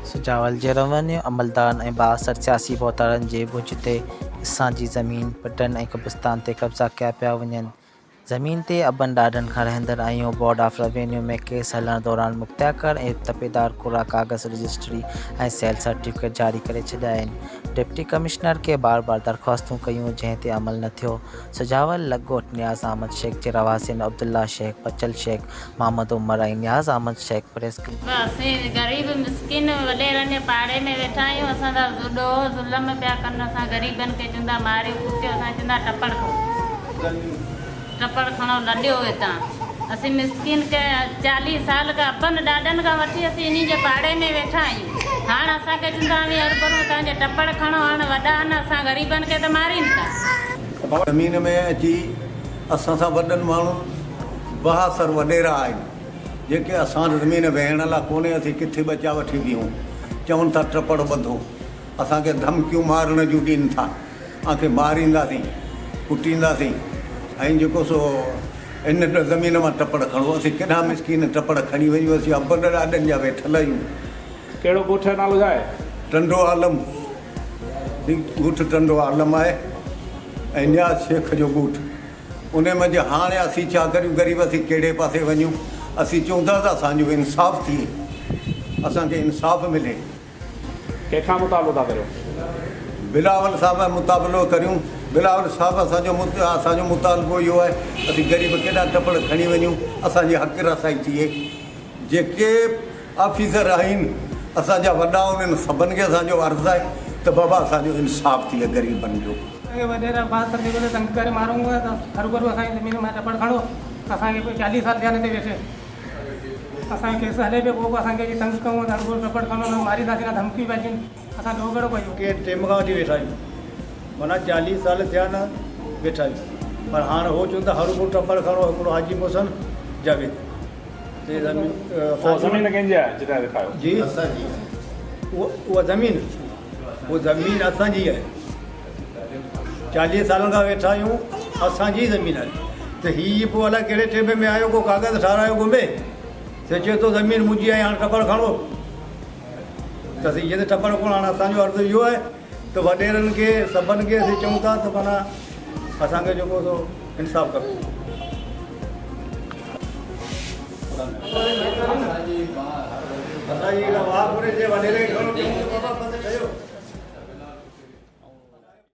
सुजावल जे revenue अमलदारनि ऐं 62 सियासी बौतारनि जे भुज ते असांजी ज़मीन पटनि ऐं कब्रिस्तान ते कब्ज़ा कया पिया वञनि। ज़मीन ते अबनि ॾाॾनि खां रहंदड़ आहियूं। बोर्ड ऑफ रेवेन्यू में केस हलण दौरान मुख़्तियार ऐं तपेदार कोरा कागज़ रजिस्ट्री ऐं सेल सर्टिफिकेट जारी करे छॾिया आहिनि। डिप्टी कमिश्नर खे बार बार दरख़्वास्तूं कयूं, जंहिं ते अमल न थियो। सुजावल लॻोट नियाज़ अहमद शेख जे रवासियुनि अब्दुल्ला शेख, बचल शेख, मोहम्मद उमर ऐं नियाज़ अहमद शेख प्रेस गरीब मिस्किन वॾेरनि पाड़े में वेठा आहियूं। असां ॾोह ज़ुल्म पिया कनि। असां ग़रीबनि खे चवंदा मारियो कुटियो, असां चवंदा टपड़ खणो लॾियो हितां। असीं मिस्किन के 40 साल खां अबनि ॾाॾनि खां वठी असीं इन्ही जे पाड़े में वेठा आहियूं। हाणे असांखे चवंदा हरभरू तव्हांजे टपड़ खणो। हाणे वॾा आहिनि, असां ग़रीबनि खे त मारीनि था। ज़मीन में अची असां सां वॾनि माण्हुनि 72 वॾेरा आहिनि जेके असां ज़मीन वेहण लाइ कोन्हे। असीं किथे बचा वठी बीहूं, चवनि था टपड़ ॿधो, असांखे धमकियूं मारण जूं ॾियनि था। तव्हांखे मारींदासीं, कुटींदासीं ऐं जेको सो इन ज़मीन मां टपड़ खणो। असीं केॾा मिस्किन टपड़ खणी वञूं। असीं अबनि ॾाॾनि जा वेठल आहियूं। कहिड़ो ॻोठ जो नालो छा आहे? टंडो आलम, ॻोठ टंडो आलम आहे ऐं नियाज़ शेख जो ॻोठ। उन मंझि हाणे असीं छा करियूं? ग़रीब असीं कहिड़े पासे वञूं? असीं चऊं था त असांजो इंसाफ़ थिए, असांखे इंसाफ़ मिले। कंहिंखां मुतालो था करियो? बिलावल साहिब मुताबिलो करियूं। बिलावल साहिब असांजो मुतालबो इहो आहे, असीं ग़रीब केॾा टपड़ खणी वञूं, असांजी हक़ रसाई थिए। जेके ऑफिसर आहिनि असांजा वॾा, उन्हनि सभिनि खे असांजो अर्ज़ु आहे त बाबा असांजो इंसाफ़ थिए ग़रीबनि जो। वॾेरा 72 जेको तंग करे मारूंगा त हरूभरू असांजी ज़मीन मां टपड़ खणो। असांखे कोई 40 साल थिया न ते वेठे, असांखे केस हले पियो पोइ असांखे तंग कयूं त हरूभरू टपड़ खणो, न मारींदासीं, न धमकियूं पइजनि। असां ॾोगड़ो कयूं के टेम खां वठी वेठा आहियूं, माना 40 साल थिया न वेठा आहियूं। पर हाणे हो चवनि था हरूभरू टपड़ खणो। हिकिड़ो हाजी मोहसिन जावेद ज़मीन कंहिंजी आहे जिते ॾेखारियो? जी उहा ज़मीन असांजी आहे। 40 सालनि खां वेठा आहियूं, असांजी ज़मीन आहे। त हीअ पोइ अलाए कहिड़े टेम में आयो, को कागज़ ठारायो घुमे, त चए थो ज़मीन मुंहिंजी आहे, हाणे टपड़ खणो। त असीं इहे त टपड़ कोन। हाणे असांजो अर्ज़ु इहो आहे त वॾेरनि खे सभिनि खे असीं चऊं था त माना असांखे जेको सो इंसाफ़ कयो। असांजी वाह पूरे जे वॾेरे खे